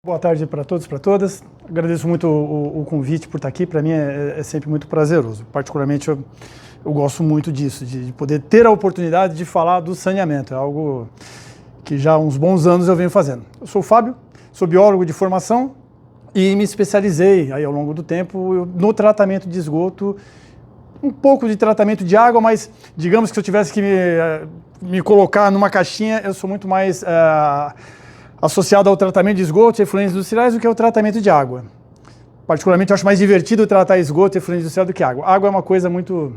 Boa tarde para todos e para todas. Agradeço muito o convite por estar aqui. Para mim é sempre muito prazeroso. Particularmente eu gosto muito disso, de poder ter a oportunidade de falar do saneamento. É algo que já há uns bons anos eu venho fazendo. Eu sou o Fábio, sou biólogo de formação e me especializei aí ao longo do tempo no tratamento de esgoto, um pouco de tratamento de água, mas digamos que se eu tivesse que me colocar numa caixinha, eu sou muito mais associado ao tratamento de esgoto e efluentes industriais do que ao tratamento de água. Particularmente, eu acho mais divertido tratar esgoto e efluente industrial do que água. Água é uma coisa muito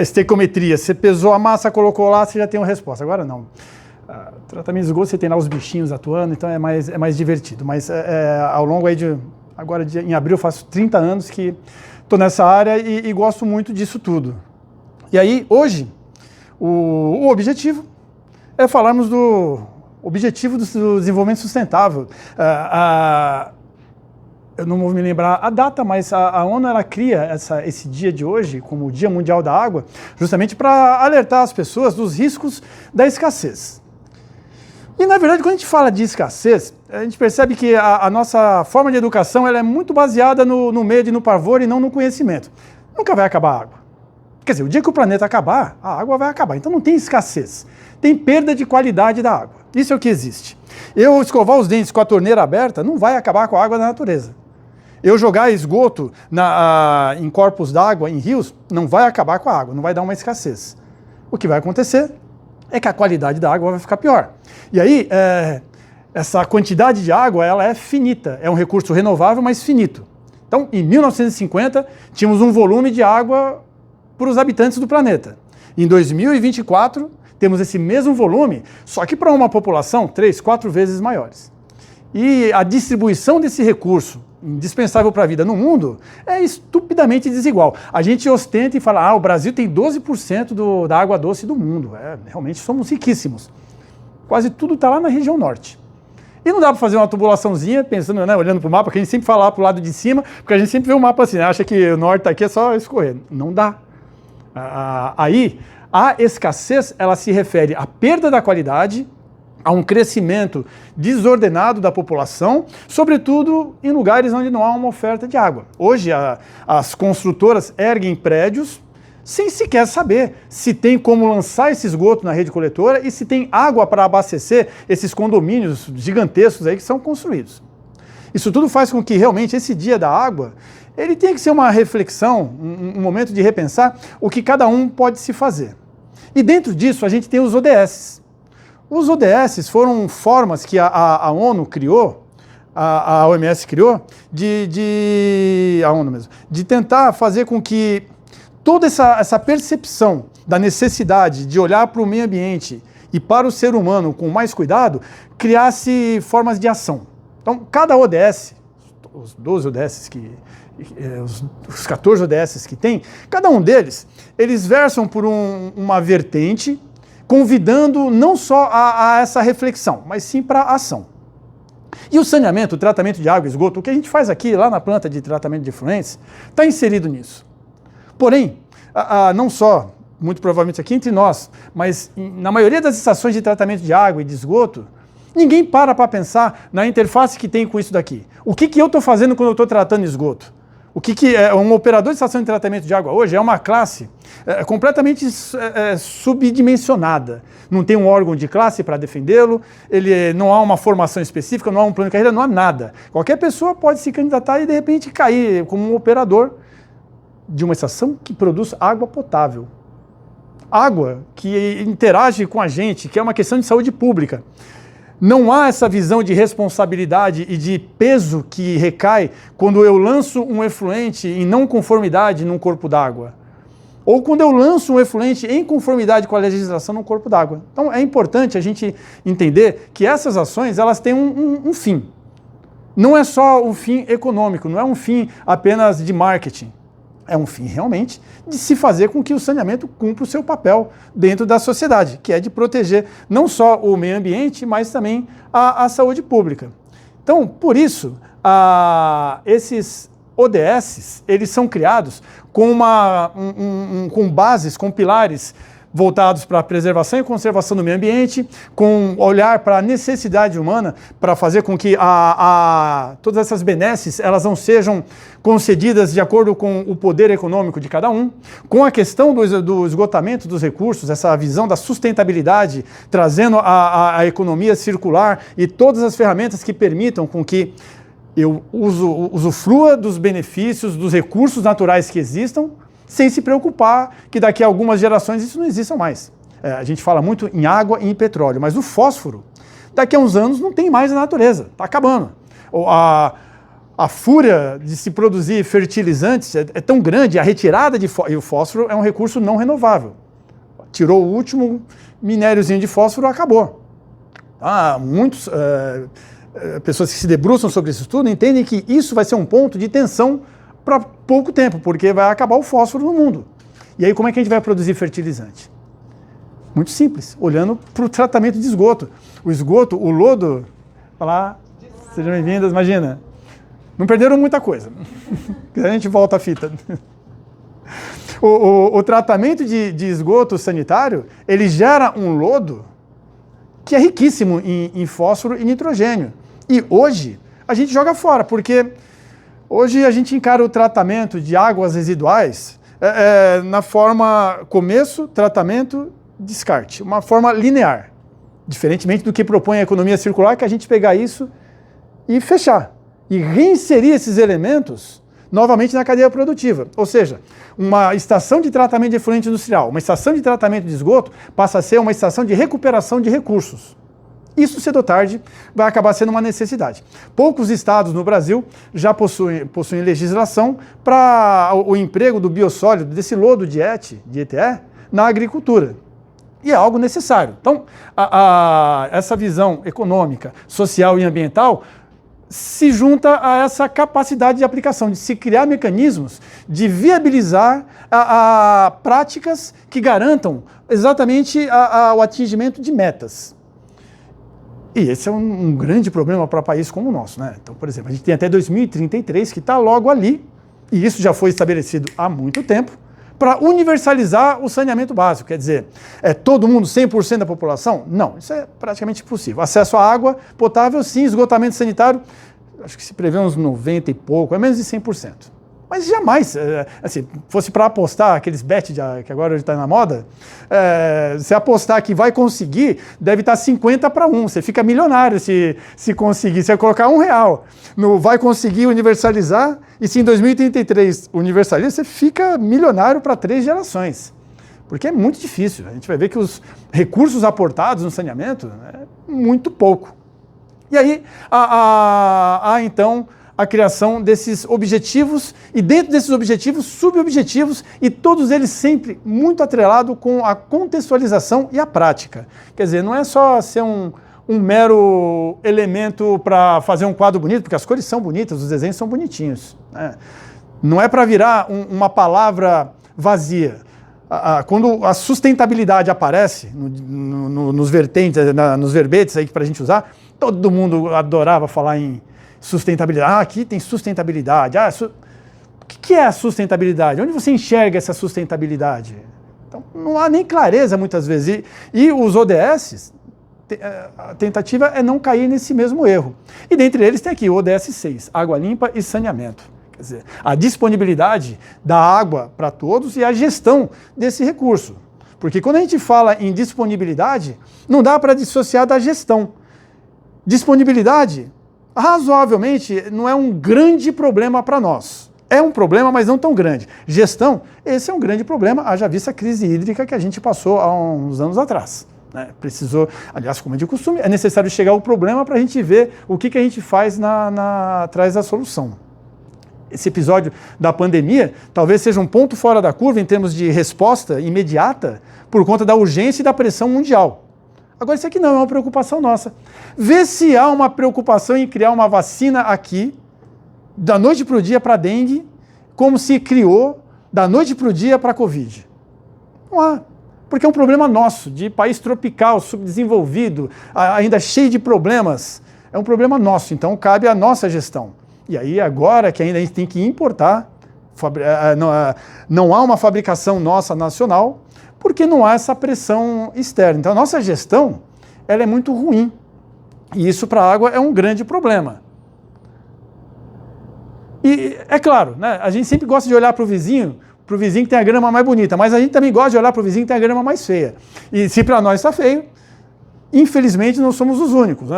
estequiometria. Você pesou a massa, colocou lá, você já tem uma resposta. Agora não. Tratamento de esgoto, você tem lá os bichinhos atuando, então é mais divertido. Mas ao longo aí em abril, eu faço 30 anos que estou nessa área e gosto muito disso tudo. E aí, hoje, o objetivo é falarmos do objetivo do desenvolvimento sustentável. Eu não vou me lembrar a data, mas a ONU ela cria esse dia de hoje como o Dia Mundial da Água, justamente para alertar as pessoas dos riscos da escassez. E, na verdade, quando a gente fala de escassez, a gente percebe que a nossa forma de educação ela é muito baseada no medo e no pavor e não no conhecimento. Nunca vai acabar a água. Quer dizer, o dia que o planeta acabar, a água vai acabar. Então não tem escassez. Tem perda de qualidade da água. Isso é o que existe. Eu escovar os dentes com a torneira aberta não vai acabar com a água da natureza. Eu jogar esgoto em corpos d'água, em rios, não vai acabar com a água, não vai dar uma escassez. O que vai acontecer é que a qualidade da água vai ficar pior. E aí, essa quantidade de água ela é finita, é um recurso renovável, mas finito. Então, em 1950, tínhamos um volume de água para os habitantes do planeta. Em 2024, temos esse mesmo volume, só que para uma população 3, 4 vezes maiores. E a distribuição desse recurso, indispensável para a vida no mundo, é estupidamente desigual. A gente ostenta e fala, o Brasil tem 12% da água doce do mundo. Realmente somos riquíssimos. Quase tudo está lá na região norte. E não dá para fazer uma tubulaçãozinha, pensando, olhando para o mapa, porque a gente sempre fala lá para o lado de cima, porque a gente sempre vê o mapa assim, acha que o norte está aqui, é só escorrer. Não dá. Aí, a escassez, ela se refere à perda da qualidade, a um crescimento desordenado da população, sobretudo em lugares onde não há uma oferta de água. Hoje, as construtoras erguem prédios sem sequer saber se tem como lançar esse esgoto na rede coletora e se tem água para abastecer esses condomínios gigantescos aí que são construídos. Isso tudo faz com que realmente esse dia da água ele tem que ser uma reflexão, um momento de repensar o que cada um pode se fazer. E dentro disso a gente tem os ODS. Os ODS foram formas que a ONU criou, a OMS criou, a ONU mesmo, de tentar fazer com que toda essa percepção da necessidade de olhar para o meio ambiente e para o ser humano com mais cuidado, criasse formas de ação. Então, cada ODS, os 12 ODS os 14 ODS que tem, cada um deles, eles versam por uma vertente, convidando não só a essa reflexão, mas sim para a ação. E o saneamento, o tratamento de água e esgoto, o que a gente faz aqui, lá na planta de tratamento de efluentes, está inserido nisso. Porém, não só, muito provavelmente aqui entre nós, mas na maioria das estações de tratamento de água e de esgoto, ninguém para pensar na interface que tem com isso daqui. O que eu estou fazendo quando eu estou tratando esgoto? O que é um operador de estação de tratamento de água hoje é uma classe completamente subdimensionada. Não tem um órgão de classe para defendê-lo, não há uma formação específica, não há um plano de carreira, não há nada. Qualquer pessoa pode se candidatar e de repente cair como um operador de uma estação que produz água potável. Água que interage com a gente, que é uma questão de saúde pública. Não há essa visão de responsabilidade e de peso que recai quando eu lanço um efluente em não conformidade num corpo d'água. Ou quando eu lanço um efluente em conformidade com a legislação num corpo d'água. Então é importante a gente entender que essas ações elas têm um fim. Não é só um fim econômico, não é um fim apenas de marketing. É um fim realmente de se fazer com que o saneamento cumpra o seu papel dentro da sociedade, que é de proteger não só o meio ambiente, mas também a saúde pública. Então, por isso, esses ODS, eles são criados com bases, com pilares voltados para a preservação e conservação do meio ambiente, com olhar para a necessidade humana, para fazer com que todas essas benesses elas não sejam concedidas de acordo com o poder econômico de cada um, com a questão do esgotamento dos recursos, essa visão da sustentabilidade, trazendo a economia circular e todas as ferramentas que permitam com que eu usufrua dos benefícios, dos recursos naturais que existam, sem se preocupar que daqui a algumas gerações isso não exista mais. A gente fala muito em água e em petróleo, mas o fósforo, daqui a uns anos não tem mais na natureza, está acabando. A fúria de se produzir fertilizantes é tão grande, a retirada e o fósforo é um recurso não renovável. Tirou o último minériozinho de fósforo, acabou. Muitos pessoas que se debruçam sobre isso tudo entendem que isso vai ser um ponto de tensão para pouco tempo, porque vai acabar o fósforo no mundo. E aí como é que a gente vai produzir fertilizante? Muito simples, olhando para o tratamento de esgoto. O esgoto, o lodo, lá, sejam bem-vindas, imagina, não perderam muita coisa. A gente volta a fita. O tratamento de esgoto sanitário, ele gera um lodo que é riquíssimo em fósforo e nitrogênio. E hoje a gente joga fora, porque hoje a gente encara o tratamento de águas residuais na forma começo, tratamento, descarte, uma forma linear, diferentemente do que propõe a economia circular, que a gente pegar isso e fechar, e reinserir esses elementos novamente na cadeia produtiva. Ou seja, uma estação de tratamento de efluente industrial, uma estação de tratamento de esgoto passa a ser uma estação de recuperação de recursos. Isso, cedo ou tarde, vai acabar sendo uma necessidade. Poucos estados no Brasil já possuem legislação para o emprego do biossólido, desse lodo de ETE, na agricultura. E é algo necessário. Então, essa visão econômica, social e ambiental se junta a essa capacidade de aplicação, de se criar mecanismos de viabilizar práticas que garantam exatamente o atingimento de metas. E esse é um grande problema para um país como o nosso, né? Então, por exemplo, a gente tem até 2033 que está logo ali, e isso já foi estabelecido há muito tempo, para universalizar o saneamento básico. Quer dizer, todo mundo, 100% da população? Não, isso é praticamente impossível. Acesso à água potável, sim, esgotamento sanitário, acho que se prevê uns 90 e pouco, é menos de 100%. Mas jamais, assim, fosse para apostar, aqueles bet que agora está na moda, se apostar que vai conseguir, deve estar 50-1, você fica milionário se conseguir, você vai colocar R$1 no vai conseguir universalizar, e se em 2033 universaliza, você fica milionário para 3 gerações. Porque é muito difícil, a gente vai ver que os recursos aportados no saneamento é muito pouco. E aí, então, a criação desses objetivos e dentro desses objetivos, subobjetivos e todos eles sempre muito atrelado com a contextualização e a prática. Quer dizer, não é só ser um mero elemento para fazer um quadro bonito, porque as cores são bonitas, os desenhos são bonitinhos, né? Não é para virar uma palavra vazia. Quando a sustentabilidade aparece nos verbetes aí para a gente usar, todo mundo adorava falar em sustentabilidade. Aqui tem sustentabilidade. O que é a sustentabilidade? Onde você enxerga essa sustentabilidade? Então, não há nem clareza muitas vezes. E os ODS, a tentativa é não cair nesse mesmo erro. E dentre eles tem aqui o ODS 6, água limpa e saneamento. Quer dizer, a disponibilidade da água para todos e a gestão desse recurso. Porque quando a gente fala em disponibilidade, não dá para dissociar da gestão. Disponibilidade, razoavelmente, não é um grande problema para nós. É um problema, mas não tão grande. Gestão, esse é um grande problema, haja vista a crise hídrica que a gente passou há uns anos atrás. Precisou, aliás, como é de costume, é necessário chegar ao problema para a gente ver o que a gente faz atrás da solução. Esse episódio da pandemia talvez seja um ponto fora da curva em termos de resposta imediata por conta da urgência e da pressão mundial. Agora, isso aqui não é uma preocupação nossa. Vê se há uma preocupação em criar uma vacina aqui, da noite para o dia para a dengue, como se criou da noite para o dia para a Covid. Não há. Porque é um problema nosso, de país tropical, subdesenvolvido, ainda cheio de problemas. É um problema nosso, então cabe à nossa gestão. E aí agora que ainda a gente tem que importar, não há uma fabricação nossa nacional, porque não há essa pressão externa. Então a nossa gestão ela é muito ruim. E isso para a água é um grande problema. E é claro, né, a gente sempre gosta de olhar para o vizinho que tem a grama mais bonita, mas a gente também gosta de olhar para o vizinho que tem a grama mais feia. E se para nós está feio, infelizmente não somos os únicos. Né?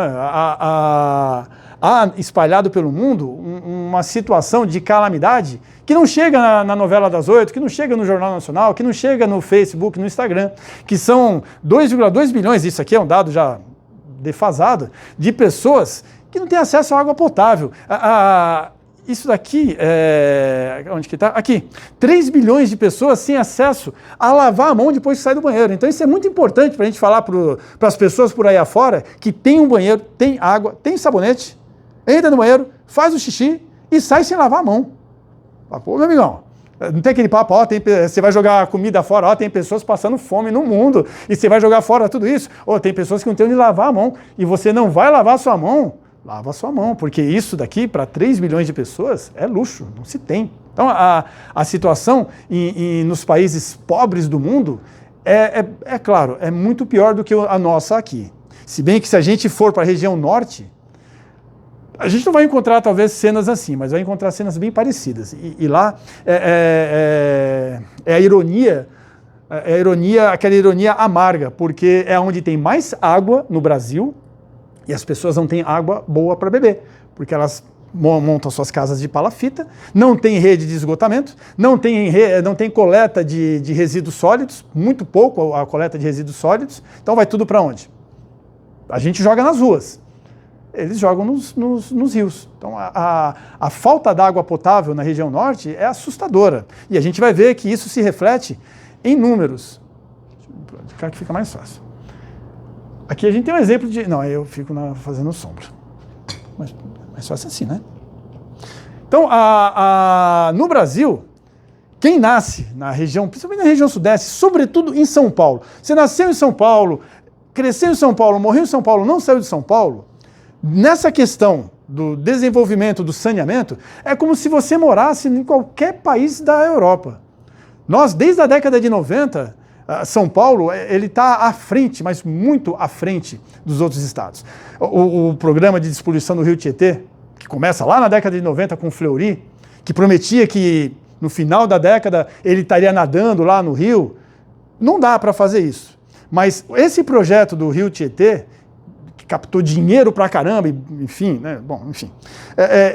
Há espalhado pelo mundo uma situação de calamidade que não chega na novela das 8, que não chega no Jornal Nacional, que não chega no Facebook, no Instagram, que são 2,2 bilhões, isso aqui é um dado já defasado, de pessoas que não têm acesso à água potável. Isso daqui, onde que está? Aqui, 3 bilhões de pessoas sem acesso a lavar a mão depois que sai do banheiro. Então isso é muito importante para a gente falar para as pessoas por aí afora que tem um banheiro, tem água, tem sabonete, entra no banheiro, faz o xixi e sai sem lavar a mão. Pô, meu amigão, não tem aquele papo, você vai jogar comida fora, tem pessoas passando fome no mundo e você vai jogar fora tudo isso. Tem pessoas que não têm onde lavar a mão e você não vai lavar a sua mão. Lava a sua mão, porque isso daqui, para 3 bilhões de pessoas, é luxo, não se tem. Então, a situação nos países pobres do mundo é claro, é muito pior do que a nossa aqui. Se bem que se a gente for para a região norte, a gente não vai encontrar talvez cenas assim, mas vai encontrar cenas bem parecidas. E lá a ironia, aquela ironia amarga, porque é onde tem mais água no Brasil, e as pessoas não têm água boa para beber, porque elas montam suas casas de palafita, não tem rede de esgotamento, não tem coleta de resíduos sólidos, muito pouco a coleta de resíduos sólidos, então vai tudo para onde? A gente joga nas ruas, eles jogam nos rios. Então a falta da água potável na região norte é assustadora, e a gente vai ver que isso se reflete em números. De cá que fica mais fácil. Aqui a gente tem um exemplo de... Não, eu fico fazendo sombra. Mas só assim, né? Então, no Brasil, quem nasce na região, principalmente na região sudeste, sobretudo em São Paulo, você nasceu em São Paulo, cresceu em São Paulo, morreu em São Paulo, não saiu de São Paulo, nessa questão do desenvolvimento, do saneamento, é como se você morasse em qualquer país da Europa. Nós, desde a década de 90... São Paulo, ele está à frente, mas muito à frente dos outros estados. O programa de despoluição do Rio Tietê, que começa lá na década de 90 com o Fleury, que prometia que no final da década ele estaria nadando lá no rio, não dá para fazer isso. Mas esse projeto do Rio Tietê, que captou dinheiro pra caramba, enfim, né?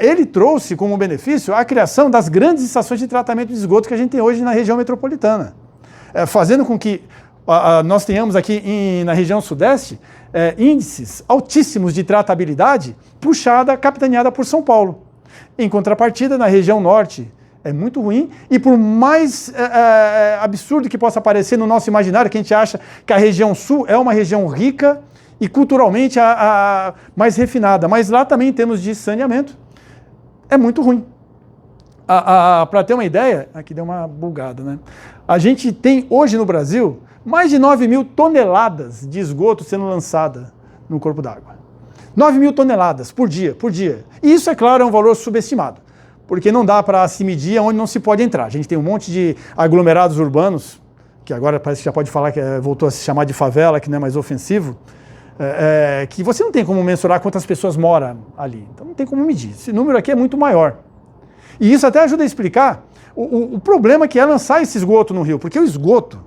Ele trouxe como benefício a criação das grandes estações de tratamento de esgoto que a gente tem hoje na região metropolitana. Fazendo com que nós tenhamos aqui na região sudeste índices altíssimos de tratabilidade capitaneada por São Paulo. Em contrapartida, na região norte é muito ruim e por mais absurdo que possa parecer no nosso imaginário, que a gente acha que a região sul é uma região rica e culturalmente mais refinada, mas lá também em termos de saneamento é muito ruim. Para ter uma ideia, aqui deu uma bugada, né? A gente tem hoje no Brasil mais de 9 mil toneladas de esgoto sendo lançada no corpo d'água. 9 mil toneladas por dia. E isso, é claro, é um valor subestimado, porque não dá para se medir onde não se pode entrar. A gente tem um monte de aglomerados urbanos, que agora parece que já pode falar que voltou a se chamar de favela, que não é mais ofensivo, que você não tem como mensurar quantas pessoas moram ali. Então não tem como medir. Esse número aqui é muito maior. E isso até ajuda a explicar o problema que é lançar esse esgoto no rio, porque o esgoto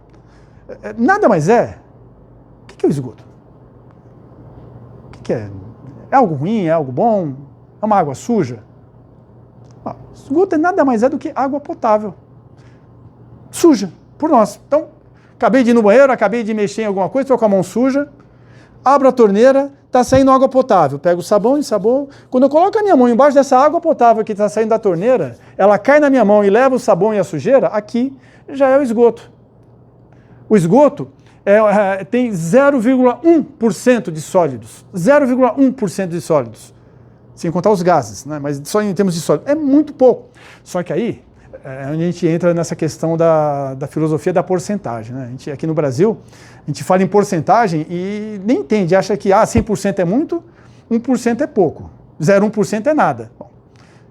nada mais é... O que é o esgoto? O que é? É algo ruim? É algo bom? É uma água suja? Esgoto nada mais é do que água potável. Suja, por nós. Então, acabei de ir no banheiro, acabei de mexer em alguma coisa, estou com a mão suja, abro a torneira, está saindo água potável. Pego o sabão e sabão. Quando eu coloco a minha mão embaixo dessa água potável que está saindo da torneira, ela cai na minha mão e leva o sabão e a sujeira, aqui já é o esgoto. O esgoto tem 0,1% de sólidos. 0,1% de sólidos. Sem contar os gases, né? Mas só em termos de sólido. É muito pouco. Só que aí a gente entra nessa questão da filosofia da porcentagem, né? Aqui no Brasil, a gente fala em porcentagem e nem entende, acha que 100% é muito, 1% é pouco, 0,1% é nada. Bom,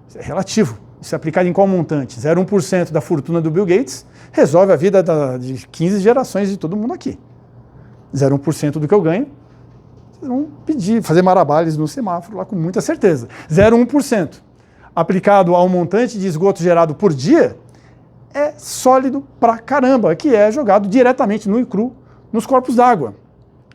isso é relativo. isso é aplicado em qual montante? 0,1% da fortuna do Bill Gates resolve a vida de 15 gerações de todo mundo aqui. 0,1% do que eu ganho, vocês vão pedir, fazer marabales no semáforo lá com muita certeza. 0,1% aplicado ao montante de esgoto gerado por dia é sólido pra caramba, que é jogado diretamente nu e cru nos corpos d'água.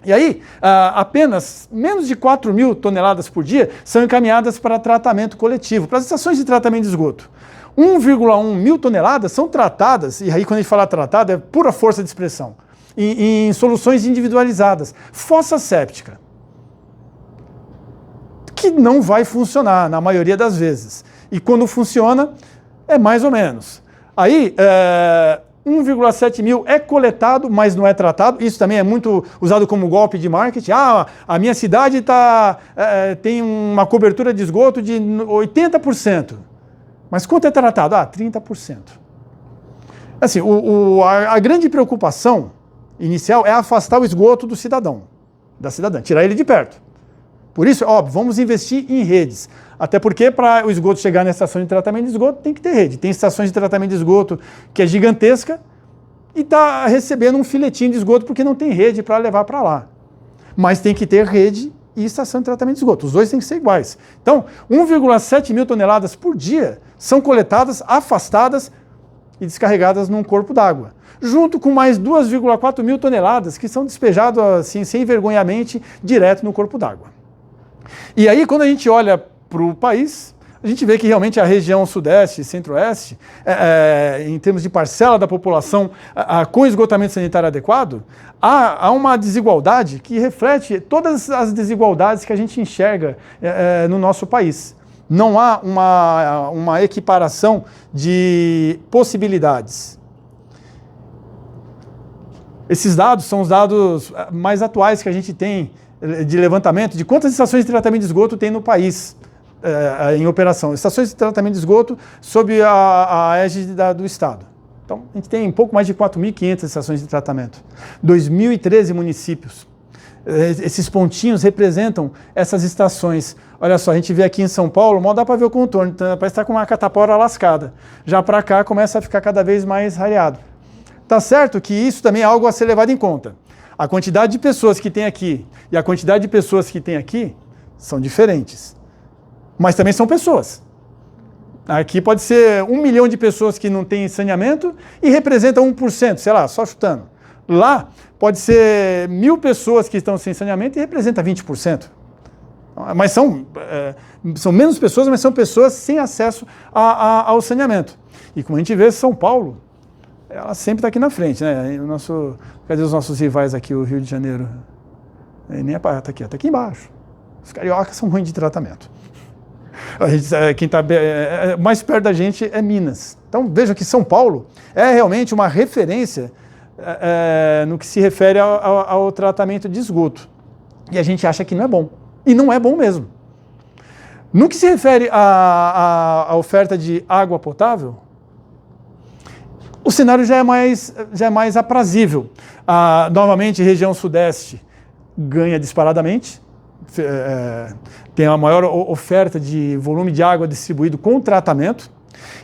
E aí, apenas menos de 4 mil toneladas por dia são encaminhadas para tratamento coletivo, para as estações de tratamento de esgoto. 1,1 mil toneladas são tratadas, e aí quando a gente fala tratado é pura força de expressão, em soluções individualizadas. Fossa séptica, que não vai funcionar na maioria das vezes. E quando funciona, é mais ou menos. Aí, 1,7 mil é coletado, mas não é tratado. Isso também é muito usado como golpe de marketing. A minha cidade tem uma cobertura de esgoto de 80%. Mas quanto é tratado? 30%. Assim, a grande preocupação inicial é afastar o esgoto do cidadão, da cidadã, tirar ele de perto. Por isso, óbvio, vamos investir em redes. Até porque para o esgoto chegar na estação de tratamento de esgoto tem que ter rede. Tem estações de tratamento de esgoto que é gigantesca e está recebendo um filetinho de esgoto porque não tem rede para levar para lá. Mas tem que ter rede e estação de tratamento de esgoto. Os dois têm que ser iguais. Então, 1,7 mil toneladas por dia são coletadas, afastadas e descarregadas num corpo d'água. Junto com mais 2,4 mil toneladas que são despejadas assim, sem vergonhamente direto no corpo d'água. E aí, quando a gente olha para o país, a gente vê que realmente a região sudeste e centro-oeste, em termos de parcela da população com esgotamento sanitário adequado, há uma desigualdade que reflete todas as desigualdades que a gente enxerga no nosso país. Não há uma equiparação de possibilidades. Esses dados são os dados mais atuais que a gente tem de levantamento de quantas estações de tratamento de esgoto tem no país em operação. Estações de tratamento de esgoto sob a égide do Estado. Então, a gente tem um pouco mais de 4.500 estações de tratamento. 2.013 municípios. Esses pontinhos representam essas estações. Olha só, a gente vê aqui em São Paulo, mal dá para ver o contorno, então, parece estar com uma catapora lascada. Já para cá começa a ficar cada vez mais rareado. Tá certo que isso também é algo a ser levado em conta. A quantidade de pessoas que tem aqui e a quantidade de pessoas que tem aqui são diferentes. Mas também são pessoas. Aqui pode ser 1 milhão de pessoas que não têm saneamento e representa 1%, sei lá, só chutando. Lá pode ser 1.000 pessoas que estão sem saneamento e representa 20%. Mas são menos pessoas, mas são pessoas sem acesso ao saneamento. E como a gente vê, São Paulo, ela sempre está aqui na frente, né? Cadê os nossos rivais aqui, o Rio de Janeiro? Nem está aqui, está aqui embaixo. Os cariocas são ruins de tratamento. Quem está mais perto da gente é Minas. Então veja que São Paulo é realmente uma referência no que se refere ao tratamento de esgoto. E a gente acha que não é bom. E não é bom mesmo. No que se refere à oferta de água potável, o cenário já é mais aprazível. Novamente, região sudeste ganha disparadamente, tem a maior oferta de volume de água distribuído com tratamento,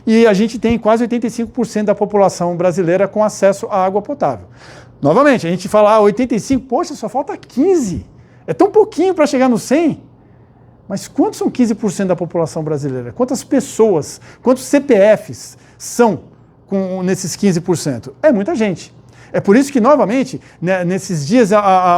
e a gente tem quase 85% da população brasileira com acesso à água potável. Novamente, a gente fala 85%, poxa, só falta 15%. É tão pouquinho para chegar no 100%. Mas quantos são 15% da população brasileira? Quantas pessoas, quantos CPFs são nesses 15%? É muita gente. É por isso que, novamente, né, nesses dias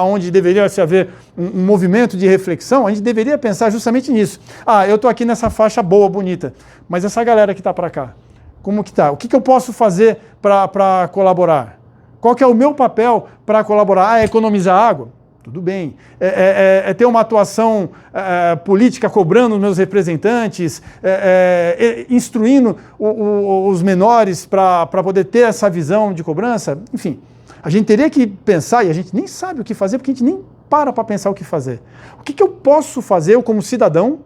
onde deveria se haver um movimento de reflexão, a gente deveria pensar justamente nisso. Eu estou aqui nessa faixa boa, bonita, mas essa galera que está para cá, como que está? O que eu posso fazer para colaborar? Qual que é o meu papel para colaborar? É economizar água? Tudo bem. É ter uma atuação política cobrando os meus representantes, instruindo os menores para poder ter essa visão de cobrança. Enfim, a gente teria que pensar, e a gente nem sabe o que fazer, porque a gente nem para pensar o que fazer. O que eu posso fazer, eu como cidadão,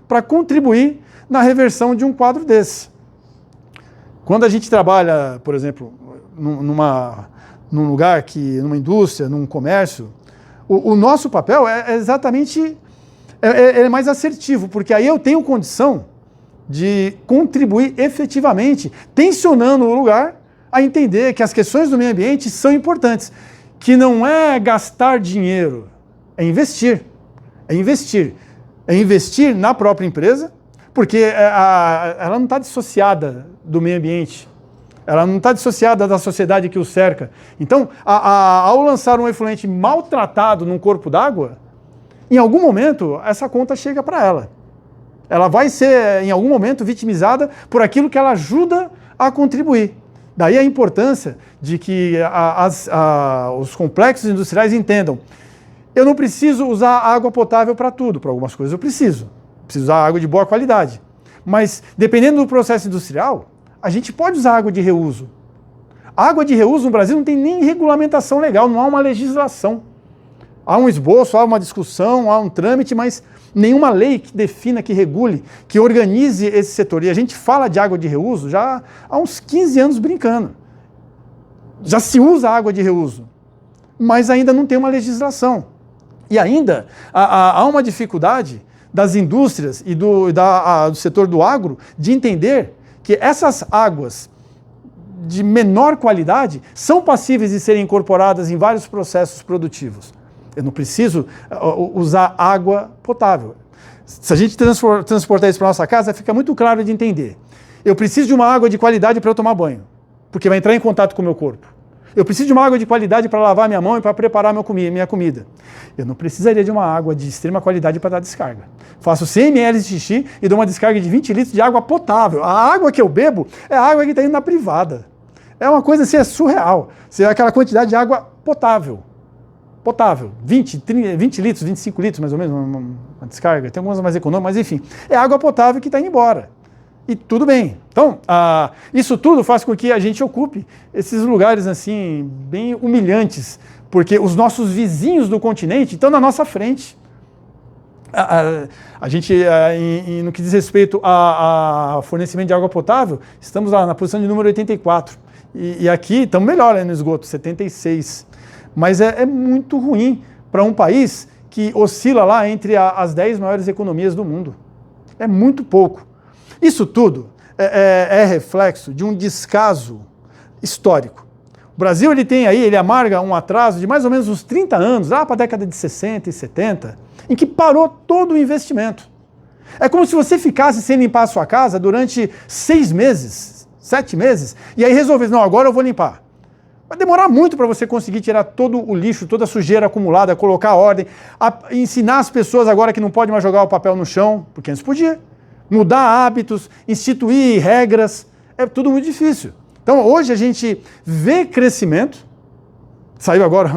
para contribuir na reversão de um quadro desse? Quando a gente trabalha, por exemplo, num lugar, numa indústria, num comércio, o nosso papel é exatamente mais assertivo, porque aí eu tenho condição de contribuir efetivamente, tensionando o lugar a entender que as questões do meio ambiente são importantes, que não é gastar dinheiro, é investir. É investir. É investir na própria empresa, porque ela não está dissociada do meio ambiente. Ela não está dissociada da sociedade que o cerca. Então, ao lançar um efluente maltratado num corpo d'água, em algum momento, essa conta chega para ela. Ela vai ser, em algum momento, vitimizada por aquilo que ela ajuda a contribuir. Daí a importância de que os complexos industriais entendam: eu não preciso usar água potável para tudo, para algumas coisas eu preciso. Preciso usar água de boa qualidade. Mas, dependendo do processo industrial, a gente pode usar água de reuso. A água de reuso no Brasil não tem nem regulamentação legal, não há uma legislação. Há um esboço, há uma discussão, há um trâmite, mas nenhuma lei que defina, que regule, que organize esse setor. E a gente fala de água de reuso já há uns 15 anos brincando. Já se usa água de reuso, mas ainda não tem uma legislação. E ainda há uma dificuldade das indústrias e do setor do agro de entender que essas águas de menor qualidade são passíveis de serem incorporadas em vários processos produtivos. Eu não preciso usar água potável. Se a gente transportar isso para a nossa casa, fica muito claro de entender. Eu preciso de uma água de qualidade para eu tomar banho, porque vai entrar em contato com o meu corpo. Eu preciso de uma água de qualidade para lavar minha mão e para preparar minha comida. Eu não precisaria de uma água de extrema qualidade para dar descarga. Faço 100 ml de xixi e dou uma descarga de 20 litros de água potável. A água que eu bebo é a água que está indo na privada. É uma coisa assim, é surreal. Você vê aquela quantidade de água potável. Potável. 20 litros, 25 litros mais ou menos, uma descarga. Tem algumas mais econômicas, mas enfim. É água potável que está indo embora. E tudo bem. Então, isso tudo faz com que a gente ocupe esses lugares assim, bem humilhantes, porque os nossos vizinhos do continente estão na nossa frente. A gente, no que diz respeito a fornecimento de água potável, estamos lá na posição de número 84. E aqui estamos melhor no esgoto, 76. Mas é muito ruim para um país que oscila lá entre as 10 maiores economias do mundo. É muito pouco. Isso tudo é reflexo de um descaso histórico. O Brasil ele amarga um atraso de mais ou menos uns 30 anos, lá para a década de 60 e 70, em que parou todo o investimento. É como se você ficasse sem limpar a sua casa durante 6 meses, 7 meses, e aí resolvesse: não, agora eu vou limpar. Vai demorar muito para você conseguir tirar todo o lixo, toda a sujeira acumulada, colocar ordem, ensinar as pessoas agora que não pode mais jogar o papel no chão, porque antes podia. Mudar hábitos, instituir regras, é tudo muito difícil. Então hoje a gente vê crescimento, saiu agora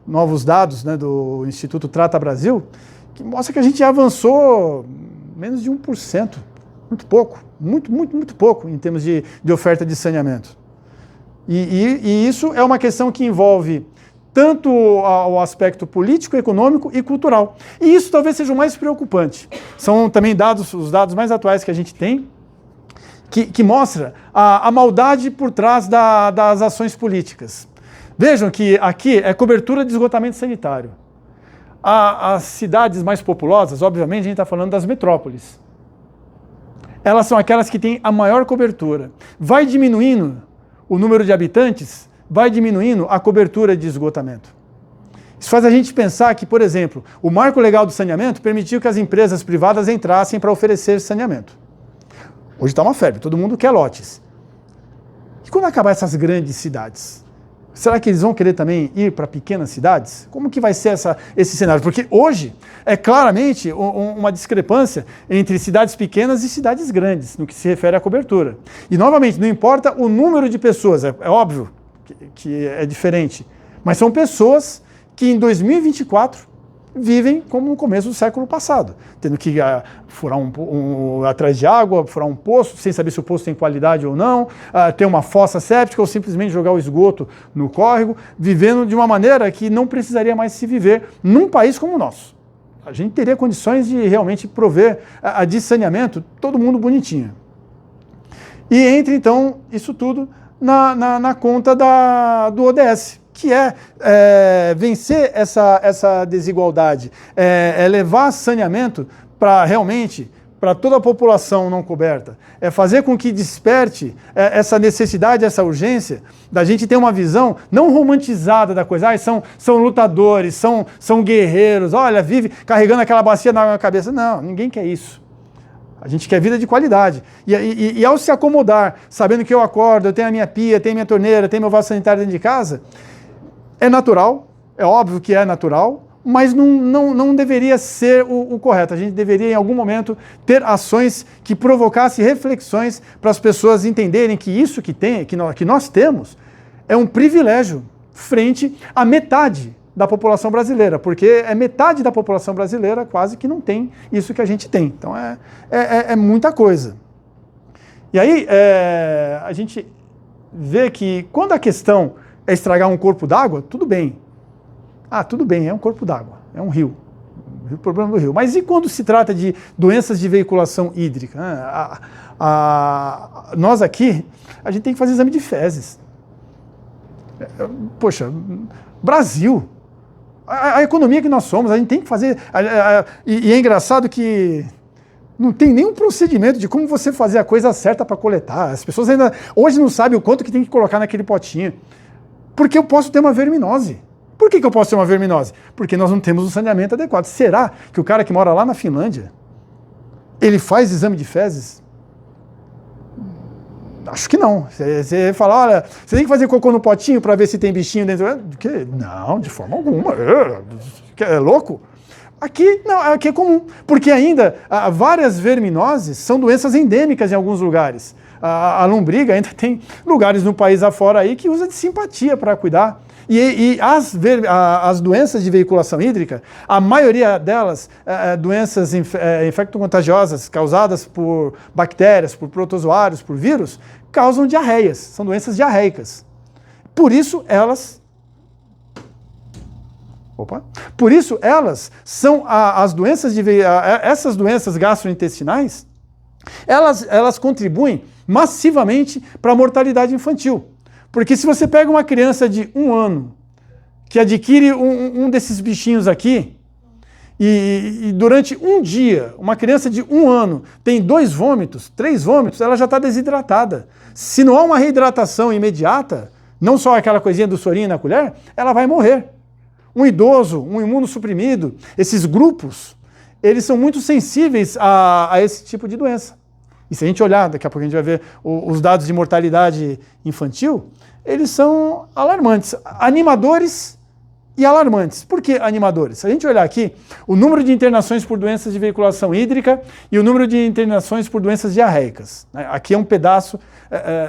novos dados, né, do Instituto Trata Brasil, que mostra que a gente avançou menos de 1%, muito pouco, muito pouco em termos de oferta de saneamento. E isso é uma questão que envolve tanto o aspecto político, econômico e cultural. E isso talvez seja o mais preocupante. São também os dados mais atuais que a gente tem, que mostra a maldade por trás das ações políticas. Vejam que aqui é cobertura de esgotamento sanitário. As cidades mais populosas, obviamente, a gente está falando das metrópoles. Elas são aquelas que têm a maior cobertura. Vai diminuindo o número de habitantes, vai diminuindo a cobertura de esgotamento. Isso faz a gente pensar que, por exemplo, o marco legal do saneamento permitiu que as empresas privadas entrassem para oferecer saneamento. Hoje está uma febre, todo mundo quer lotes. E quando acabar essas grandes cidades? Será que eles vão querer também ir para pequenas cidades? Como que vai ser esse cenário? Porque hoje é claramente uma discrepância entre cidades pequenas e cidades grandes, no que se refere à cobertura. E, novamente, não importa o número de pessoas, é óbvio que é diferente, mas são pessoas que em 2024 vivem como no começo do século passado, tendo que furar atrás de água, furar um poço, sem saber se o poço tem qualidade ou não, ter uma fossa séptica ou simplesmente jogar o esgoto no córrego, vivendo de uma maneira que não precisaria mais se viver num país como o nosso. A gente teria condições de realmente prover de saneamento todo mundo bonitinho. E entra então isso tudo na conta do ODS, que é vencer essa desigualdade, é levar saneamento para realmente para toda a população não coberta. É fazer com que desperte essa necessidade, essa urgência da gente ter uma visão não romantizada da coisa. São lutadores, são guerreiros, olha, vive carregando aquela bacia na cabeça. Não, ninguém quer isso. A gente quer vida de qualidade. E ao se acomodar, sabendo que eu acordo, eu tenho a minha pia, tenho a minha torneira, tenho meu vaso sanitário dentro de casa, é natural, é óbvio que é natural, mas não deveria ser o correto. A gente deveria, em algum momento, ter ações que provocassem reflexões para as pessoas entenderem que isso que nós temos é um privilégio frente à metade da população brasileira, porque é metade da população brasileira quase que não tem isso que a gente tem. Então é muita coisa. E aí a gente vê que quando a questão é estragar um corpo d'água, tudo bem. Tudo bem, é um corpo d'água, é um rio, o problema do rio. Mas e quando se trata de doenças de veiculação hídrica? Nós aqui, a gente tem que fazer exame de fezes. Poxa, Brasil, a economia que nós somos, a gente tem que fazer... E é engraçado que não tem nenhum procedimento de como você fazer a coisa certa para coletar. As pessoas ainda hoje não sabem o quanto que tem que colocar naquele potinho. Porque eu posso ter uma verminose. Por que eu posso ter uma verminose? Porque nós não temos um saneamento adequado. Será que o cara que mora lá na Finlândia, ele faz exame de fezes? Acho que não. Você fala, olha, você tem que fazer cocô no potinho para ver se tem bichinho dentro. Não, de forma alguma. É louco? Aqui, não, aqui é comum. Porque ainda várias verminoses são doenças endêmicas em alguns lugares. A lombriga ainda tem lugares no país afora aí que usa de simpatia para cuidar. E as doenças de veiculação hídrica, a maioria delas, doenças infecto-contagiosas causadas por bactérias, por protozoários, por vírus, causam diarreias, são doenças diarreicas. Por isso elas são as doenças essas doenças gastrointestinais, elas contribuem massivamente para a mortalidade infantil. Porque se você pega uma criança de 1 ano que adquire um desses bichinhos aqui, e durante um dia, uma criança de 1 ano tem 2 vômitos, 3 vômitos, ela já está desidratada. Se não há uma reidratação imediata, não só aquela coisinha do sorinho na colher, ela vai morrer. Um idoso, um imunossuprimido, esses grupos, eles são muito sensíveis a esse tipo de doença. E se a gente olhar, daqui a pouco a gente vai ver os dados de mortalidade infantil, eles são alarmantes, animadores e alarmantes. Por que animadores? Se a gente olhar aqui, o número de internações por doenças de veiculação hídrica e o número de internações por doenças diarreicas. Aqui é um pedaço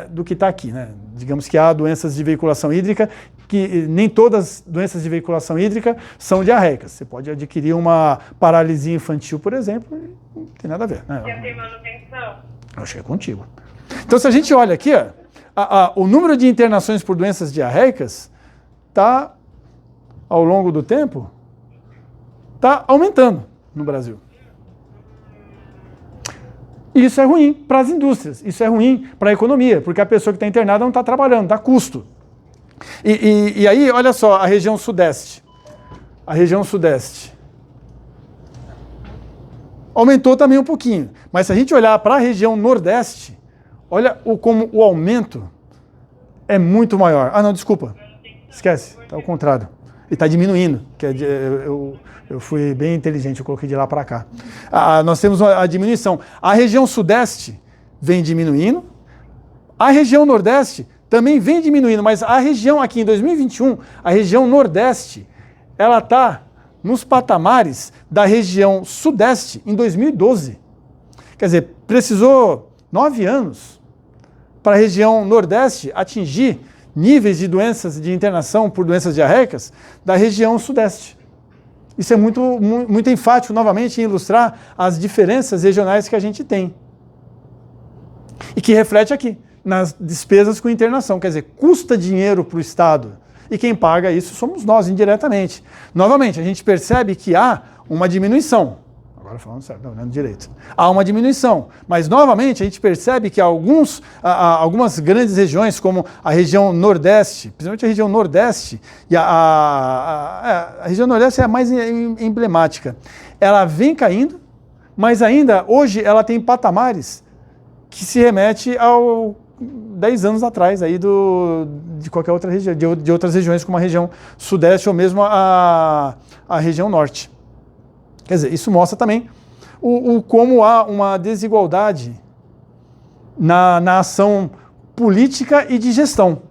do que está aqui. Né? Digamos que há doenças de veiculação hídrica, que nem todas as doenças de veiculação hídrica são diarreicas. Você pode adquirir uma paralisia infantil, por exemplo, e não tem nada a ver. Né? Já tem manutenção? Acho que é contigo. Então, se a gente olha aqui, o número de internações por doenças diarreicas está, ao longo do tempo, está aumentando no Brasil. E isso é ruim para as indústrias, isso é ruim para a economia, porque a pessoa que está internada não está trabalhando, dá custo. E aí, olha só, a região sudeste. A região sudeste aumentou também um pouquinho. Mas se a gente olhar para a região nordeste, olha como o aumento é muito maior. Não, desculpa. Esquece, está ao contrário. Ele está diminuindo. Eu fui bem inteligente, eu coloquei de lá para cá. Nós temos a diminuição. A região sudeste vem diminuindo. A região nordeste também vem diminuindo. Mas a região aqui em 2021, a região nordeste, ela está nos patamares da região sudeste em 2012. Quer dizer, precisou 9 anos para a região nordeste atingir níveis de doenças de internação por doenças diarreicas da região sudeste. Isso é muito enfático, novamente, em ilustrar as diferenças regionais que a gente tem. E que reflete aqui, nas despesas com internação. Quer dizer, custa dinheiro para o Estado. E quem paga isso somos nós, indiretamente. Novamente, a gente percebe que há uma diminuição. Agora falando certo, não olhando direito. Há uma diminuição. Mas, novamente, a gente percebe que algumas grandes regiões, como a região Nordeste, principalmente a região Nordeste, e a região Nordeste é a mais emblemática, ela vem caindo, mas ainda hoje ela tem patamares que se remete ao 10 anos atrás aí de qualquer outra região, de outras regiões como a região sudeste ou mesmo a região norte. Quer dizer, isso mostra também como há uma desigualdade na ação política e de gestão.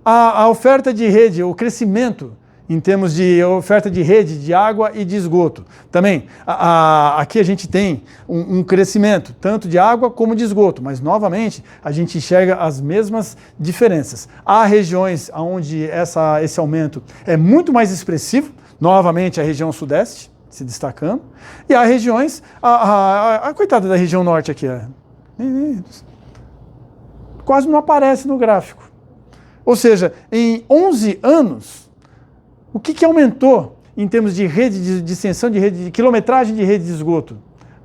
A oferta de rede, o crescimento em termos de oferta de rede, de água e de esgoto. Também, aqui a gente tem um crescimento, tanto de água como de esgoto, mas, novamente, a gente enxerga as mesmas diferenças. Há regiões onde esse aumento é muito mais expressivo, novamente a região sudeste se destacando, e há regiões, a coitada da região norte aqui, quase não aparece no gráfico. Ou seja, em 11 anos, o que aumentou em termos de rede de extensão de rede, de quilometragem de rede de esgoto?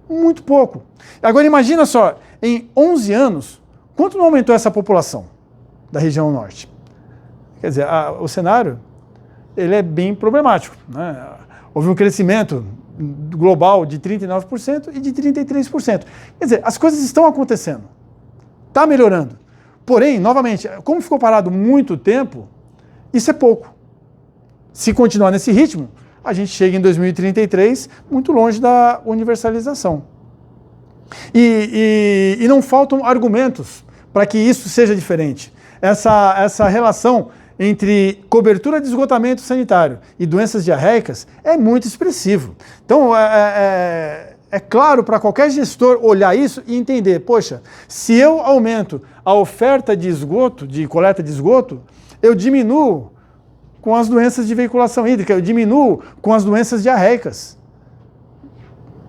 Muito pouco. Agora imagina só, em 11 anos, quanto não aumentou essa população da região norte? Quer dizer, o cenário ele é bem problemático, né? Houve um crescimento global de 39% e de 33%. Quer dizer, as coisas estão acontecendo. Está melhorando. Porém, novamente, como ficou parado muito tempo, isso é pouco. Se continuar nesse ritmo, a gente chega em 2033 muito longe da universalização. E não faltam argumentos para que isso seja diferente. Essa relação entre cobertura de esgotamento sanitário e doenças diarreicas é muito expressivo. Então, é claro para qualquer gestor olhar isso e entender, poxa, se eu aumento a oferta de esgoto, de coleta de esgoto, eu diminuo com as doenças de veiculação hídrica, eu diminuo com as doenças diarreicas.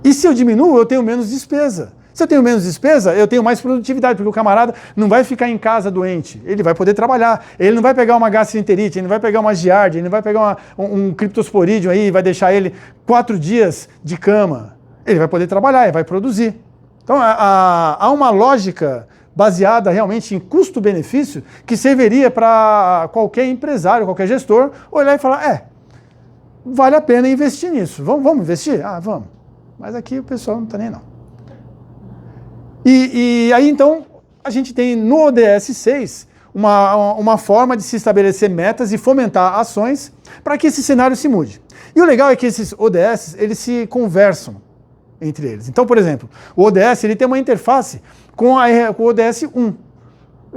E se eu diminuo, eu tenho menos despesa. Se eu tenho menos despesa, eu tenho mais produtividade, porque o camarada não vai ficar em casa doente, ele vai poder trabalhar, ele não vai pegar uma gastroenterite, ele não vai pegar uma giardia, ele não vai pegar um criptosporidium aí e vai deixar ele 4 dias de cama. Ele vai poder trabalhar, ele vai produzir. Então, há uma lógica baseada realmente em custo-benefício que serviria para qualquer empresário, qualquer gestor, olhar e falar, vale a pena investir nisso. Vamos investir? Vamos. Mas aqui o pessoal não está nem não. E aí, então, a gente tem no ODS 6 uma forma de se estabelecer metas e fomentar ações para que esse cenário se mude. E o legal é que esses ODS, eles se conversam entre eles. Então, por exemplo, o ODS ele tem uma interface com o ODS 1,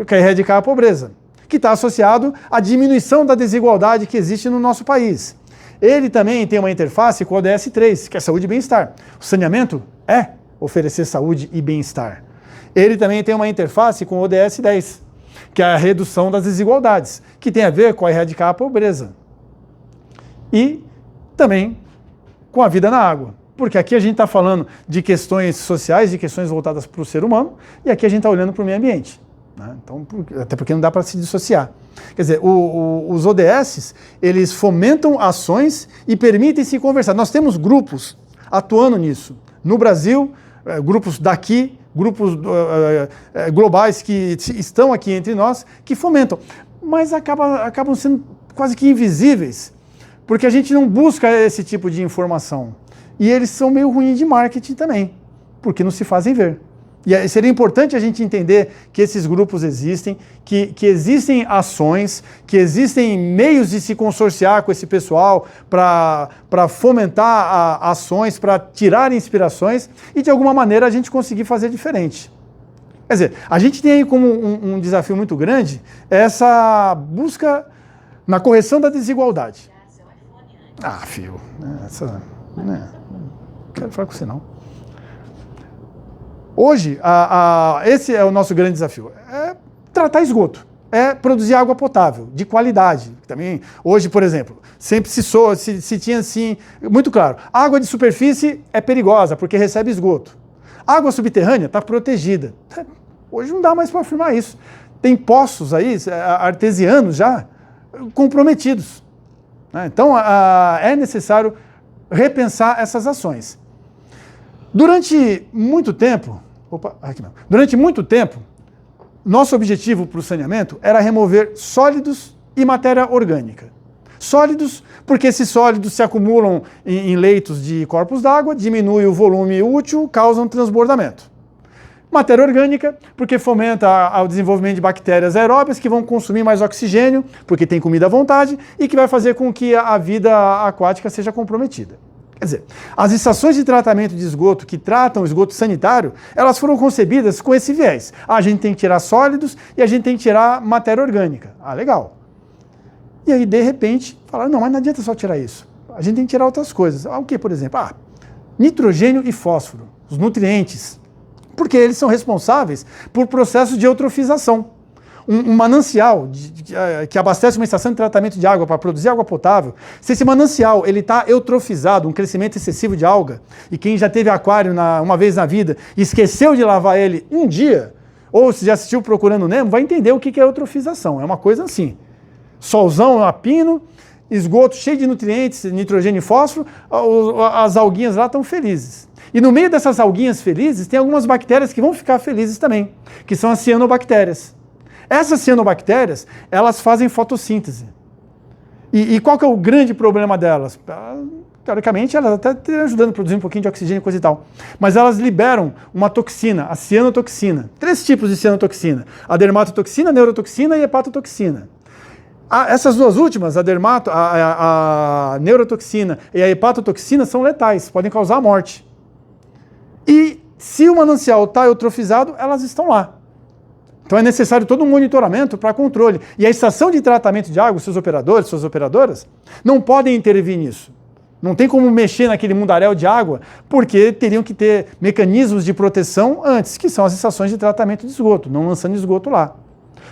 que é erradicar a pobreza, que está associado à diminuição da desigualdade que existe no nosso país. Ele também tem uma interface com o ODS 3, que é saúde e bem-estar. O saneamento é oferecer saúde e bem-estar. Ele também tem uma interface com o ODS 10, que é a redução das desigualdades, que tem a ver com erradicar a pobreza. E também com a vida na água. Porque aqui a gente está falando de questões sociais, de questões voltadas para o ser humano, e aqui a gente está olhando para o meio ambiente. Né? Então, até porque não dá para se dissociar. Quer dizer, os ODS, eles fomentam ações e permitem se conversar. Nós temos grupos atuando nisso. No Brasil, grupos daqui, grupos globais que estão aqui entre nós, que fomentam. Mas acabam sendo quase que invisíveis, porque a gente não busca esse tipo de informação. E eles são meio ruins de marketing também, porque não se fazem ver. E seria importante a gente entender que esses grupos existem, que existem ações, que existem meios de se consorciar com esse pessoal para fomentar ações, para tirar inspirações e, de alguma maneira, a gente conseguir fazer diferente. Quer dizer, a gente tem aí como um desafio muito grande essa busca na correção da desigualdade. Filho, não quero falar com você não. Hoje, esse é o nosso grande desafio, é tratar esgoto, é produzir água potável, de qualidade. Também, hoje, por exemplo, sempre se tinha assim, muito claro, água de superfície é perigosa, porque recebe esgoto. Água subterrânea está protegida. Hoje não dá mais para afirmar isso. Tem poços aí, artesianos já, comprometidos. Então, é necessário repensar essas ações. Durante muito tempo, nosso objetivo para o saneamento era remover sólidos e matéria orgânica. Sólidos, porque esses sólidos se acumulam em leitos de corpos d'água, diminui o volume útil, causam transbordamento. Matéria orgânica, porque fomenta o desenvolvimento de bactérias aeróbias que vão consumir mais oxigênio, porque tem comida à vontade, e que vai fazer com que a vida aquática seja comprometida. Quer dizer, as estações de tratamento de esgoto que tratam o esgoto sanitário, elas foram concebidas com esse viés. A gente tem que tirar sólidos e a gente tem que tirar matéria orgânica. Ah, legal. E aí, de repente, falaram, não, mas não adianta só tirar isso. A gente tem que tirar outras coisas. O que, por exemplo? Nitrogênio e fósforo, os nutrientes. Porque eles são responsáveis por processos de eutrofização. Um manancial que abastece uma estação de tratamento de água para produzir água potável, se esse manancial está eutrofizado, um crescimento excessivo de alga, e quem já teve aquário uma vez na vida e esqueceu de lavar ele um dia, ou se já assistiu Procurando Nemo, vai entender o que é eutrofização. É uma coisa assim, solzão a pino, esgoto cheio de nutrientes, nitrogênio e fósforo, as alguinhas lá estão felizes. E no meio dessas alguinhas felizes, tem algumas bactérias que vão ficar felizes também, que são as cianobactérias. Essas cianobactérias, elas fazem fotossíntese. E qual que é o grande problema delas? Teoricamente, elas até estão ajudando a produzir um pouquinho de oxigênio e coisa e tal. Mas elas liberam uma toxina, a cianotoxina. 3 tipos de cianotoxina. A dermatotoxina, a neurotoxina e a hepatotoxina. Essas duas últimas, a neurotoxina e a hepatotoxina, são letais, podem causar a morte. E se o manancial está eutrofizado, elas estão lá. Então é necessário todo um monitoramento para controle. E a estação de tratamento de água, seus operadores, suas operadoras, não podem intervir nisso. Não tem como mexer naquele mundaréu de água, porque teriam que ter mecanismos de proteção antes, que são as estações de tratamento de esgoto, não lançando esgoto lá.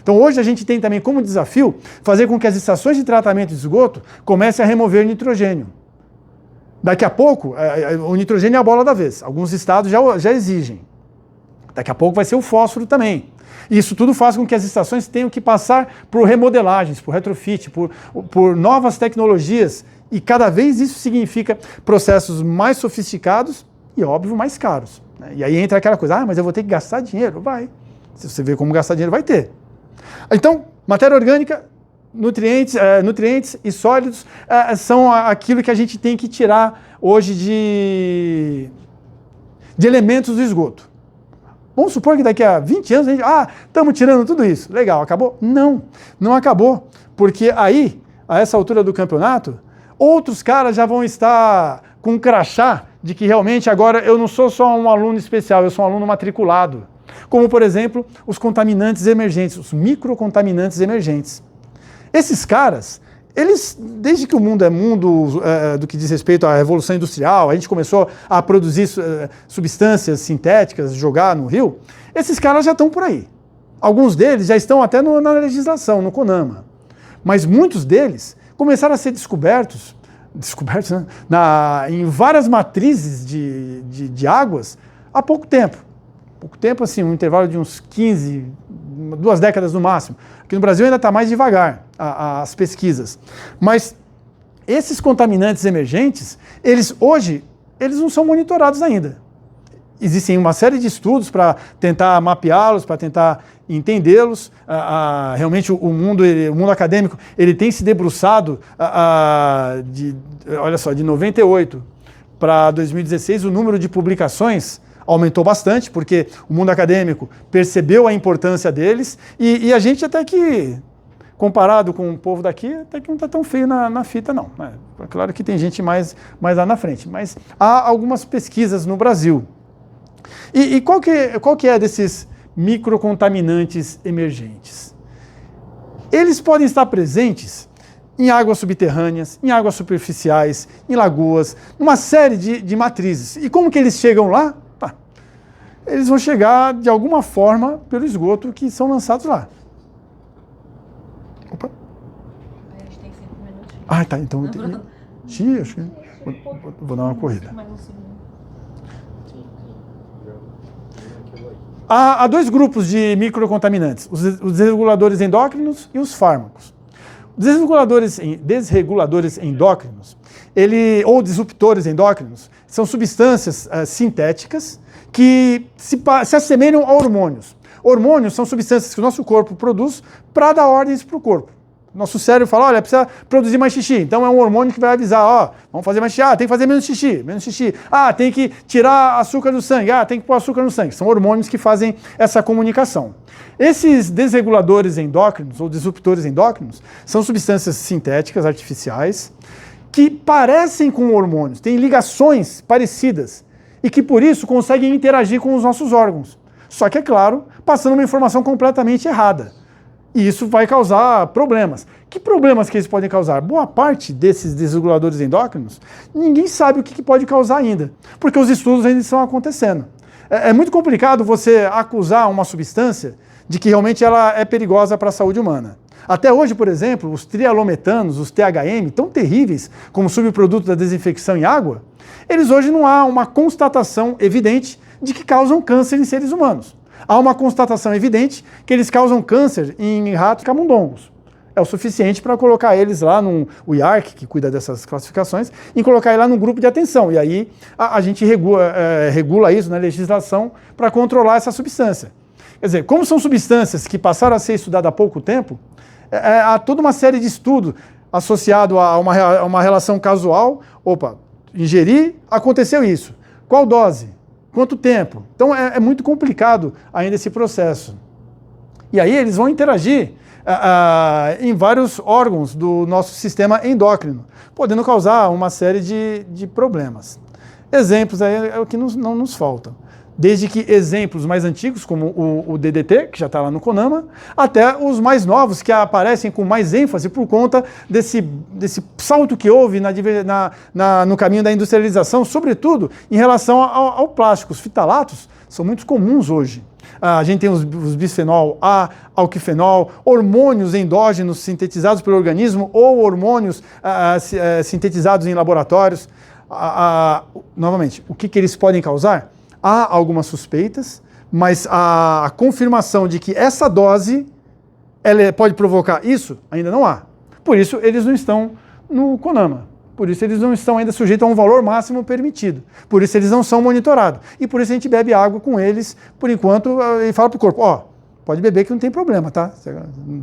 Então hoje a gente tem também como desafio fazer com que as estações de tratamento de esgoto comecem a remover nitrogênio. Daqui a pouco, o nitrogênio é a bola da vez. Alguns estados já exigem. Daqui a pouco vai ser o fósforo também. Isso tudo faz com que as estações tenham que passar por remodelagens, por retrofit, por novas tecnologias. E cada vez isso significa processos mais sofisticados e, óbvio, mais caros. E aí entra aquela coisa, mas eu vou ter que gastar dinheiro? Vai. Se você vê como gastar dinheiro, vai ter. Então, matéria orgânica, nutrientes e sólidos são aquilo que a gente tem que tirar hoje de elementos do esgoto. Vamos supor que daqui a 20 anos a gente, estamos tirando tudo isso. Legal, acabou? Não acabou. Porque aí, a essa altura do campeonato, outros caras já vão estar com um crachá de que realmente agora eu não sou só um aluno especial, eu sou um aluno matriculado. Como, por exemplo, os contaminantes emergentes, os microcontaminantes emergentes. Esses caras, eles, desde que o mundo é mundo do que diz respeito à revolução industrial, a gente começou a produzir substâncias sintéticas, jogar no rio, esses caras já estão por aí. Alguns deles já estão até na legislação, no CONAMA. Mas muitos deles começaram a ser descobertos né, em várias matrizes de águas há pouco tempo. Pouco tempo, assim, um intervalo de uns 15, 2 décadas no máximo. Aqui no Brasil ainda está mais devagar as pesquisas. Mas esses contaminantes emergentes, hoje, eles não são monitorados ainda. Existem uma série de estudos para tentar mapeá-los, para tentar entendê-los. Realmente o mundo acadêmico ele tem se debruçado olha só, de 98 para 2016, o número de publicações aumentou bastante, porque o mundo acadêmico percebeu a importância deles e a gente até que, comparado com o povo daqui, até que não está tão feio na fita, não. É claro que tem gente mais lá na frente, mas há algumas pesquisas no Brasil. E qual que é desses microcontaminantes emergentes? Eles podem estar presentes em águas subterrâneas, em águas superficiais, em lagoas, numa série de matrizes. E como que eles chegam lá? Eles vão chegar, de alguma forma, pelo esgoto que são lançados lá. Opa. A gente tem 5 minutos. Tá. Então acho que vou dar uma corrida. Há 2 grupos de microcontaminantes, os desreguladores endócrinos e os fármacos. Os desreguladores endócrinos, ou disruptores endócrinos, são substâncias sintéticas que se assemelham a hormônios. Hormônios são substâncias que o nosso corpo produz para dar ordens para o corpo. Nosso cérebro fala, olha, precisa produzir mais xixi. Então é um hormônio que vai avisar, ó, vamos fazer mais xixi. Ah, tem que fazer menos xixi, menos xixi. Ah, tem que tirar açúcar do sangue. Ah, tem que pôr açúcar no sangue. São hormônios que fazem essa comunicação. Esses desreguladores endócrinos ou disruptores endócrinos são substâncias sintéticas, artificiais, que parecem com hormônios, têm ligações parecidas e que por isso conseguem interagir com os nossos órgãos. Só que, é claro, passando uma informação completamente errada. E isso vai causar problemas. Que problemas que eles podem causar? Boa parte desses desreguladores endócrinos, ninguém sabe o que pode causar ainda, porque os estudos ainda estão acontecendo. É muito complicado você acusar uma substância de que realmente ela é perigosa para a saúde humana. Até hoje, por exemplo, os trialometanos, os THM, tão terríveis como subproduto da desinfecção em água, eles hoje não há uma constatação evidente de que causam câncer em seres humanos. Há uma constatação evidente que eles causam câncer em ratos camundongos. É o suficiente para colocar eles lá o IARC, que cuida dessas classificações, e colocar ele lá num grupo de atenção. E aí a gente regula isso na legislação para controlar essa substância. Quer dizer, como são substâncias que passaram a ser estudadas há pouco tempo, há toda uma série de estudos associados a uma relação casual. Opa, ingeri, aconteceu isso. Qual dose? Quanto tempo? Então é muito complicado ainda esse processo. E aí eles vão interagir em vários órgãos do nosso sistema endócrino, podendo causar uma série de problemas. Exemplos aí é o que não nos faltam. Desde que exemplos mais antigos, como o DDT, que já está lá no CONAMA, até os mais novos, que aparecem com mais ênfase por conta desse salto que houve no caminho da industrialização, sobretudo em relação ao plástico. Os fitalatos são muito comuns hoje. A gente tem os bisfenol A, alquifenol, hormônios endógenos sintetizados pelo organismo ou hormônios sintetizados em laboratórios. Novamente, o que eles podem causar? Há algumas suspeitas, mas a confirmação de que essa dose ela pode provocar isso, ainda não há. Por isso, eles não estão no CONAMA. Por isso, eles não estão ainda sujeitos a um valor máximo permitido. Por isso, eles não são monitorados. E por isso, a gente bebe água com eles, por enquanto, e fala para o corpo, ó, pode beber que não tem problema, tá?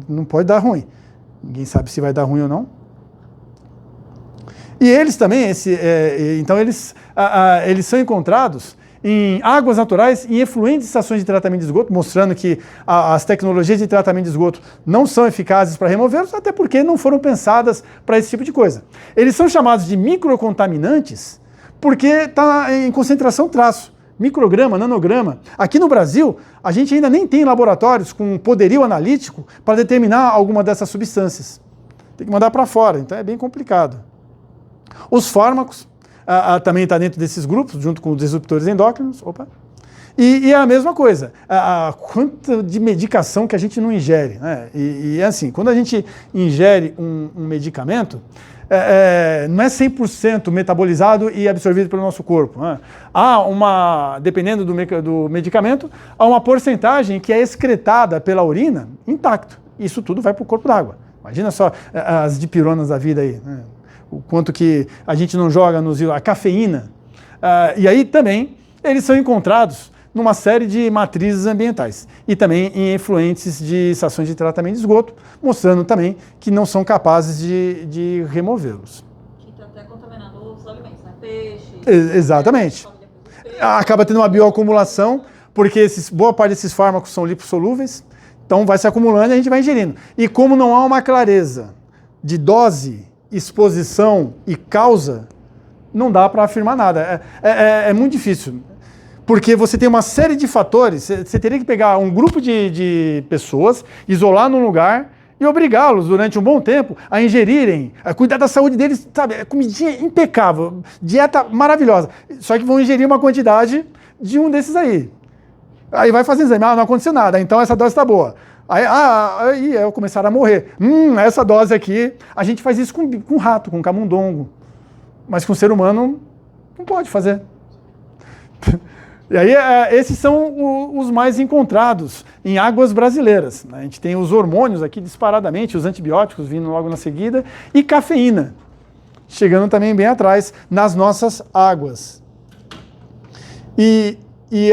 Não pode dar ruim. Ninguém sabe se vai dar ruim ou não. E eles também, então, eles são encontrados em águas naturais e efluentes de estações de tratamento de esgoto, mostrando que as tecnologias de tratamento de esgoto não são eficazes para removê-los, até porque não foram pensadas para esse tipo de coisa. Eles são chamados de microcontaminantes porque está em concentração traço, micrograma, nanograma. Aqui no Brasil, a gente ainda nem tem laboratórios com poderio analítico para determinar alguma dessas substâncias. Tem que mandar para fora, então é bem complicado. Os fármacos também está dentro desses grupos, junto com os disruptores endócrinos. Opa. E é a mesma coisa, a quanta de medicação que a gente não ingere. Né? E é assim, quando a gente ingere um medicamento, não é 100% metabolizado e absorvido pelo nosso corpo. Né? Dependendo do medicamento, há uma porcentagem que é excretada pela urina intacto. Isso tudo vai para o corpo d'água. Imagina só as dipironas da vida aí, né? O quanto que a gente não joga a cafeína. E aí também eles são encontrados numa série de matrizes ambientais e também em efluentes de estações de tratamento de esgoto, mostrando também que não são capazes de removê-los. Que está até contaminando os alimentos, né? Peixe. Exatamente. Acaba tendo uma bioacumulação, porque boa parte desses fármacos são lipossolúveis, então vai se acumulando e a gente vai ingerindo. E como não há uma clareza de dose, exposição e causa, não dá para afirmar nada. É muito difícil. Porque você tem uma série de fatores, você teria que pegar um grupo de pessoas, isolar num lugar e obrigá-los durante um bom tempo a ingerirem, a cuidar da saúde deles, sabe, comidinha impecável, dieta maravilhosa. Só que vão ingerir uma quantidade de um desses aí. Aí vai fazendo exame, não aconteceu nada, então essa dose está boa. Aí eu começaram a morrer. Essa dose aqui, a gente faz isso com rato, com camundongo. Mas com ser humano, não pode fazer. E aí, esses são os mais encontrados em águas brasileiras. A gente tem os hormônios aqui disparadamente, os antibióticos vindo logo na seguida, e cafeína, chegando também bem atrás nas nossas águas. E E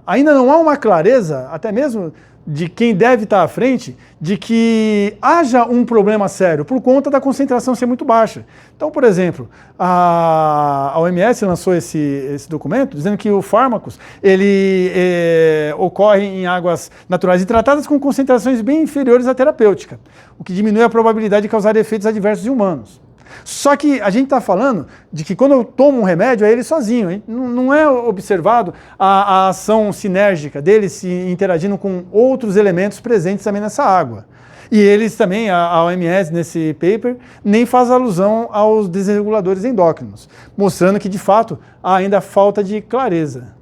ainda não há uma clareza, até mesmo de quem deve estar à frente, de que haja um problema sério por conta da concentração ser muito baixa. Então, por exemplo, a OMS lançou esse documento dizendo que o fármacos ele ocorre em águas naturais e tratadas com concentrações bem inferiores à terapêutica, o que diminui a probabilidade de causar efeitos adversos em humanos. Só que a gente está falando de que quando eu tomo um remédio, é ele sozinho, hein? Não é observado a ação sinérgica dele se interagindo com outros elementos presentes também nessa água. E eles também, a OMS nesse paper, nem faz alusão aos desreguladores endócrinos, mostrando que de fato há ainda falta de clareza.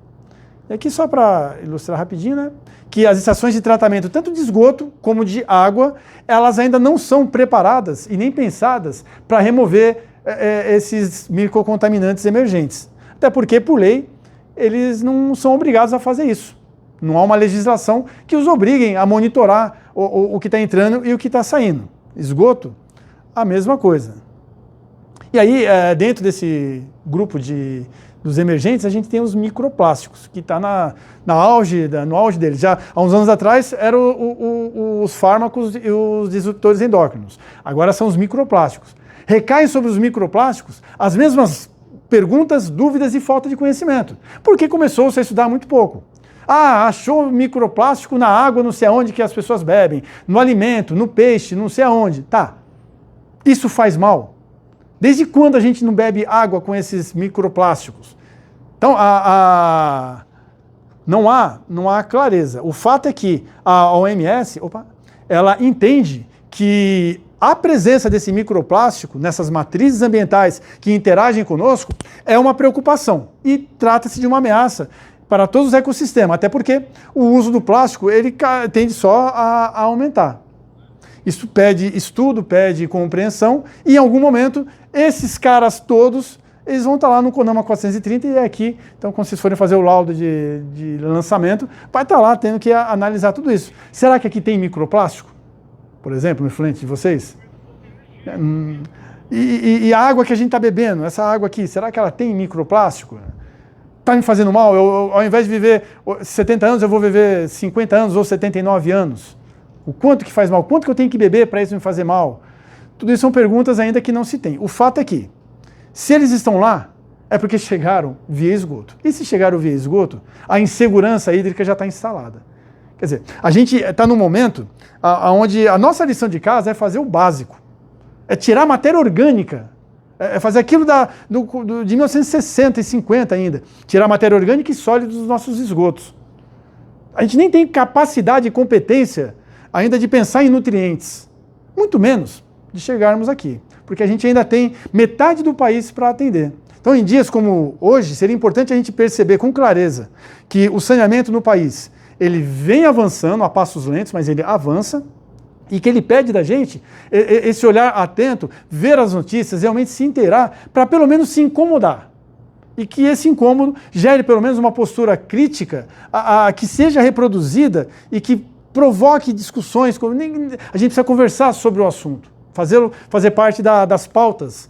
E aqui só para ilustrar rapidinho, né? Que as estações de tratamento, tanto de esgoto como de água, elas ainda não são preparadas e nem pensadas para remover esses microcontaminantes emergentes. Até porque, por lei, eles não são obrigados a fazer isso. Não há uma legislação que os obriguem a monitorar o que está entrando e o que está saindo. Esgoto, a mesma coisa. E aí, dentro desse grupo dos emergentes, a gente tem os microplásticos, que está no auge deles. Já há uns anos atrás eram os fármacos e os disruptores endócrinos. Agora são os microplásticos. Recaem sobre os microplásticos as mesmas perguntas, dúvidas e falta de conhecimento. Porque começou-se a estudar muito pouco. Achou microplástico na água, não sei aonde que as pessoas bebem, no alimento, no peixe, não sei aonde. Tá, isso faz mal? Desde quando a gente não bebe água com esses microplásticos? Então, não há clareza. O fato é que a OMS, ela entende que a presença desse microplástico nessas matrizes ambientais que interagem conosco é uma preocupação e trata-se de uma ameaça para todos os ecossistemas, até porque o uso do plástico ele tende só a aumentar. Isso pede estudo, pede compreensão, e em algum momento esses caras todos, eles vão estar lá no CONAMA 430 e é aqui, então quando vocês forem fazer o laudo de lançamento, vai estar lá tendo que analisar tudo isso. Será que aqui tem microplástico, por exemplo, no efluente de vocês? E a água que a gente está bebendo, essa água aqui, será que ela tem microplástico? Está me fazendo mal? Eu, ao invés de viver 70 anos, eu vou viver 50 anos ou 79 anos? O quanto que faz mal? Quanto que eu tenho que beber para isso me fazer mal? Tudo isso são perguntas ainda que não se tem. O fato é que, se eles estão lá, é porque chegaram via esgoto. E se chegaram via esgoto, a insegurança hídrica já está instalada. Quer dizer, a gente está num momento onde a nossa lição de casa é fazer o básico. É tirar a matéria orgânica. É fazer aquilo de 1960 e 50 ainda. Tirar a matéria orgânica e sólida dos nossos esgotos. A gente nem tem capacidade e competência ainda de pensar em nutrientes. Muito menos de chegarmos aqui. Porque a gente ainda tem metade do país para atender. Então, em dias como hoje, seria importante a gente perceber com clareza que o saneamento no país, ele vem avançando a passos lentos, mas ele avança, e que ele pede da gente esse olhar atento, ver as notícias, realmente se inteirar, para pelo menos se incomodar. E que esse incômodo gere pelo menos uma postura crítica, que seja reproduzida e que provoque discussões. A gente precisa conversar sobre o assunto, fazer parte das pautas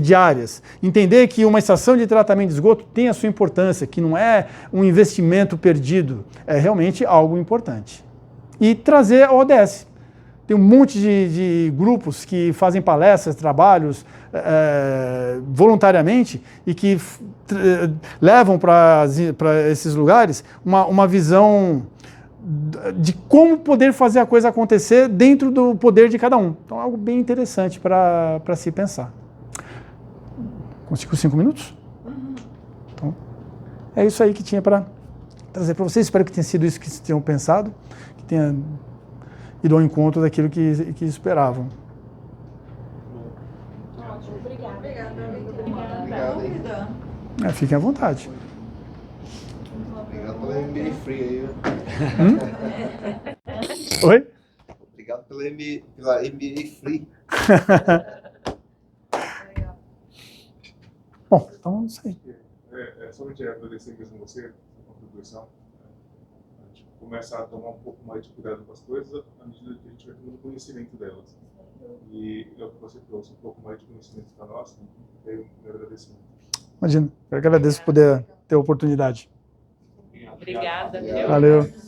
diárias. Entender que uma estação de tratamento de esgoto tem a sua importância, que não é um investimento perdido, é realmente algo importante. E trazer a ODS. Tem um monte de grupos que fazem palestras, trabalhos voluntariamente e que levam para esses lugares uma visão de como poder fazer a coisa acontecer dentro do poder de cada um. Então, é algo bem interessante para se pensar. Conseguiu 5 minutos? Então, é isso aí que tinha para trazer para vocês. Espero que tenha sido isso que vocês tenham pensado, que tenha ido ao encontro daquilo que esperavam. Ótimo, obrigada. Obrigado. Fiquem à vontade. Obrigado pela MBA Free aí. Oi? Obrigado pela MBA Free. Bom, então não sei. Somente agradecer mesmo você, a contribuição. A gente começa a tomar um pouco mais de cuidado com as coisas à medida que a gente vai tomando conhecimento delas. E é o que você trouxe, um pouco mais de conhecimento para nós, e aí eu agradeço muito. Imagina, eu agradeço por poder ter a oportunidade. Obrigada, viu? Valeu.